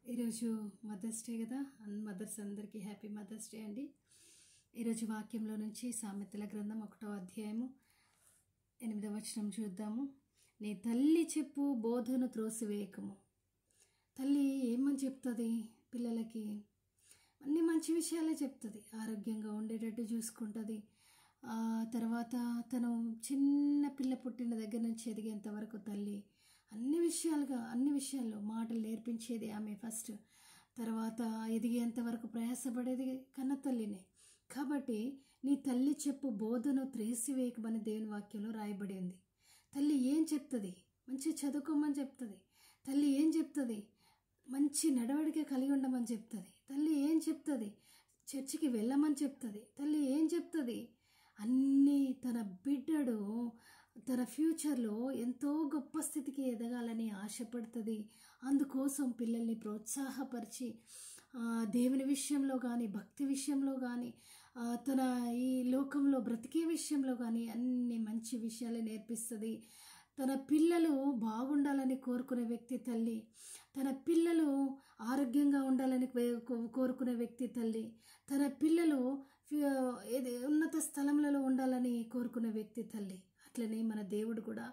ఈరోజు mothers day కదా, mothers అందరికీ హ్యాపీ మదర్స్ డే అండి. ఈరోజు వాక్యంలో నుంచి సామెతల గ్రంథం 1వ అధ్యాయము 8వ వచనం చూద్దాము. నీ తల్లి చెప్పు బోధను త్రోసివేయకము. తల్లి ఏమని చెప్తుంది పిల్లలకి? అన్ని మంచి విషయాలే చెప్తుంది. ఆరోగ్యంగా ఉండేటట్టు చూసుకుంటుంది. తర్వాత తను చిన్న పిల్ల పుట్టిన దగ్గర నుంచి ఎదిగేంత వరకు తల్లి అన్ని విషయాల్లో మాటలు నేర్పించేది ఆమె ఫస్ట్. తర్వాత ఎదిగేంత వరకు ప్రయాసపడేది కన్న తల్లినే. కాబట్టి నీ తల్లి చెప్పు బోధను త్రేసివేయకమని దేవుని వాక్యంలో రాయబడి ఉంది. తల్లి ఏం చెప్తుంది? మంచి చదువుకోమని చెప్తుంది. తల్లి ఏం చెప్తుంది? మంచి నడవడిక కలిగి ఉండమని చెప్తుంది. తల్లి ఏం చెప్తుంది? చర్చికి వెళ్ళమని చెప్తుంది. తల్లి ఏం చెప్తుంది? అన్నీ తన బిడ్డడు తన ఫ్యూచర్లో ఎంతో గొప్ప స్థితికి ఎదగాలని ఆశపడుతుంది. అందుకోసం పిల్లల్ని ప్రోత్సాహపరిచి దేవుని విషయంలో కానీ, భక్తి విషయంలో కానీ, తన ఈ లోకంలో బ్రతికే విషయంలో కానీ అన్ని మంచి విషయాలే నేర్పిస్తుంది. తన పిల్లలు బాగుండాలని కోరుకునే వ్యక్తి తల్లి. తన పిల్లలు ఆరోగ్యంగా ఉండాలని కోరుకునే వ్యక్తి తల్లి. తన పిల్లలు ఉన్నత స్థలములలో ఉండాలని కోరుకునే వ్యక్తి తల్లి. అట్లనే మన దేవుడు కూడా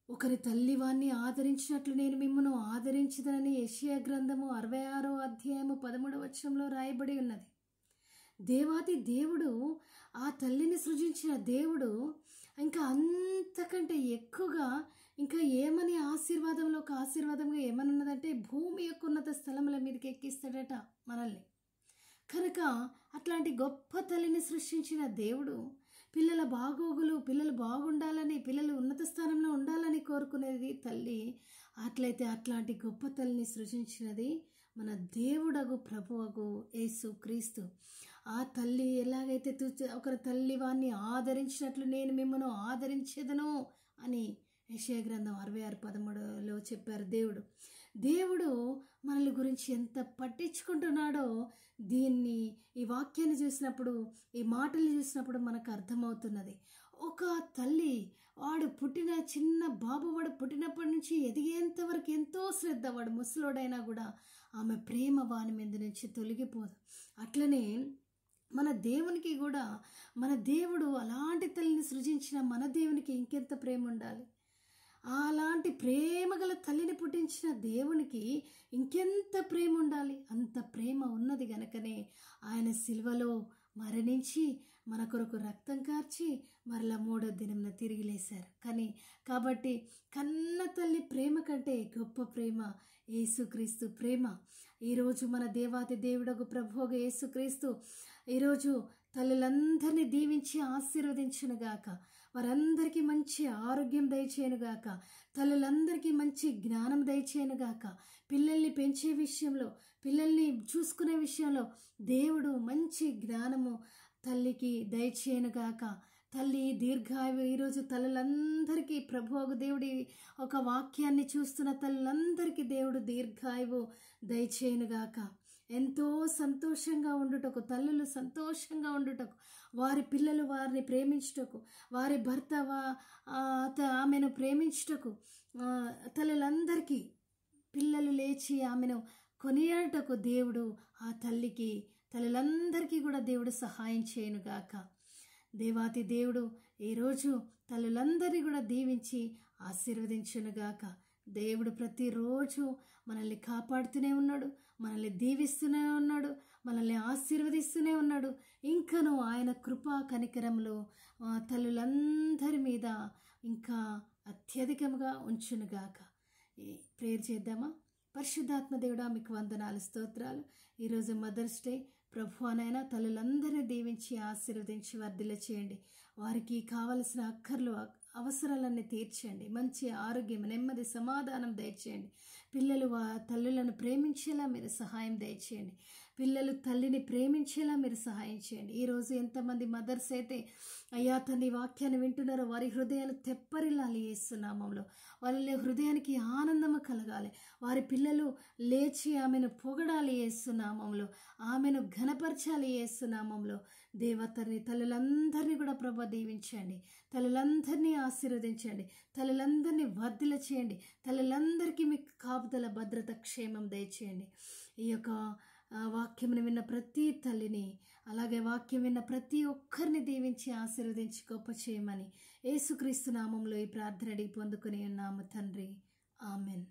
ఒకరి తల్లి వాణ్ణి ఆదరించినట్లు నేను మిమ్మను ఆదరించదనని యెషయా గ్రంథము 66వ అధ్యాయము 13వ వచనంలో రాయబడి ఉన్నది. దేవాది దేవుడు, ఆ తల్లిని సృజించిన దేవుడు ఇంకా అంతకంటే ఎక్కువగా ఇంకా ఏమని ఆశీర్వాదంలో ఒక ఆశీర్వాదంగా ఏమని ఉన్నదంటే భూమి యొక్క ఉన్నత స్థలముల మీదకి ఎక్కిస్తాడట మనల్ని. కనుక అట్లాంటి గొప్ప తల్లిని సృష్టించిన దేవుడు పిల్లల బాగోగులు, పిల్లలు బాగుండాలని, పిల్లలు ఉన్నత స్థానంలో ఉండాలని కోరుకునేది తల్లి. అట్లయితే అట్లాంటి గొప్ప తల్లిని సృజించినది మన దేవుడగు ప్రభువగు యేసు క్రీస్తు. ఆ తల్లి ఎలాగైతే ఒకరి తల్లి వాణ్ణి ఆదరించినట్లు నేను మిమ్మను ఆదరించేదను అని యెషయా గ్రంథం 66:13లో చెప్పారు దేవుడు. దేవుడు మనల్ని గురించి ఎంత పట్టించుకుంటున్నాడో ఈ వాక్యాన్ని చూసినప్పుడు, ఈ మాటలు చూసినప్పుడు మనకు అర్థమవుతున్నది. ఒక తల్లి వాడు పుట్టినప్పటి నుంచి ఎదిగేంత వరకు ఎంతో శ్రద్ధ. వాడు ముసలోడైనా కూడా ఆమె ప్రేమ వాని మీద నుంచి తొలగిపోదు. అట్లనే మన దేవునికి కూడా, మన దేవుడు అలాంటి తల్లిని సృజించిన మన దేవునికి ఇంకెంత ప్రేమ ఉండాలి? అలాంటి ప్రేమ గల తల్లిని పుట్టించిన దేవునికి ఇంకెంత ప్రేమ ఉండాలి? అంత ప్రేమ ఉన్నది గనకనే ఆయన సిలువలో మరణించి మన కొరకు రక్తం కార్చి మరలా 3వ దినంన తిరిగి లేశారు. కాబట్టి కన్న తల్లి ప్రేమ కంటే గొప్ప ప్రేమ యేసుక్రీస్తు ప్రేమ. ఈరోజు మన దేవాతి దేవుడగు ప్రభువుగా యేసుక్రీస్తు ఈరోజు తల్లులందరినీ దీవించి ఆశీర్వదించునుగాక. వారందరికీ మంచి ఆరోగ్యం దయచేయనుగాక. తల్లులందరికీ మంచి జ్ఞానం దయచేయనుగాక. పిల్లల్ని పెంచే విషయంలో, పిల్లల్ని చూసుకునే విషయంలో దేవుడు మంచి జ్ఞానము తల్లికి దయచేయనుగాక. తల్లి దీర్ఘాయువు. ఈరోజు తల్లులందరికీ ప్రభువు దేవుడి ఒక వాక్యాన్ని చూస్తున్న తల్లులందరికీ దేవుడు దీర్ఘాయువు దయచేయనుగాక. ఎంతో సంతోషంగా ఉండుటకు, తల్లులు సంతోషంగా ఉండుటకు, వారి పిల్లలు వారిని ప్రేమించుటకు, వారి భర్త ఆమెను ప్రేమించుటకు, తల్లులందరికీ పిల్లలు లేచి ఆమెను కొనియాడుటకు దేవుడు ఆ తల్లులందరికీ కూడా దేవుడు సహాయం చేయనుగాక. దేవాతి దేవుడు ఈరోజు తల్లులందరినీ కూడా దీవించి ఆశీర్వదించునుగాక. దేవుడు ప్రతిరోజు మనల్ని కాపాడుతూనే ఉన్నాడు, మనల్ని దీవిస్తూనే ఉన్నాడు, మనల్ని ఆశీర్వదిస్తూనే ఉన్నాడు. ఇంకను ఆయన కృపా కనికరంలో తల్లులందరి మీద ఇంకా అత్యధికంగా ఉంచునుగాక. ప్రేయర్ చేద్దామా? పరిశుద్ధాత్మ దేవుడా, మీకు వందనాలు, స్తోత్రాలు. ఈరోజు మదర్స్ డే ప్రభువానైనా తల్లులందరినీ దీవించి ఆశీర్వదించి వర్ధిల్ల చేయండి. వారికి కావలసిన అక్కర్లు, అవసరాలన్నీ తీర్చండి. మంచి ఆరోగ్యం, నెమ్మది, సమాధానం దయచేయండి. పిల్లలు తల్లులను ప్రేమించేలా మీరు సహాయం దయచేయండి. పిల్లలు తల్లిని ప్రేమించేలా మీరు సహాయం చేయండి. ఈరోజు ఎంతమంది మదర్స్ అయితే అయ్యా తండ్రి వాక్యాన్ని వింటున్నారో వారి హృదయాలు తెప్పరిల్లాలి యేసునామంలో. వాళ్ళ హృదయానికి ఆనందము కలగాలి. వారి పిల్లలు లేచి ఆమెను పొగడాలి యేసునామంలో, ఆమెను ఘనపరచాలి యేసునామంలో. దేవా తండ్రి తల్లులందరినీ కూడా ప్రభా దీవించండి, తల్లులందరినీ ఆశీర్వదించండి, తల్లులందరినీ వర్ధిల్ల చేయండి, తల్లులందరికీ మీ కాపుదల భద్రత క్షేమం దయచేయండి. ఈ యొక్క వాక్యమును విన్న ప్రతి తల్లిని, అలాగే వాక్యం విన్న ప్రతి ఒక్కరిని దీవించి ఆశీర్వదించి గొప్ప చేయమని యేసుక్రీస్తు నామంలో ఈ ప్రార్థన అడిగి పొందుకుని ఉన్నాము తండ్రి. ఆమెన్.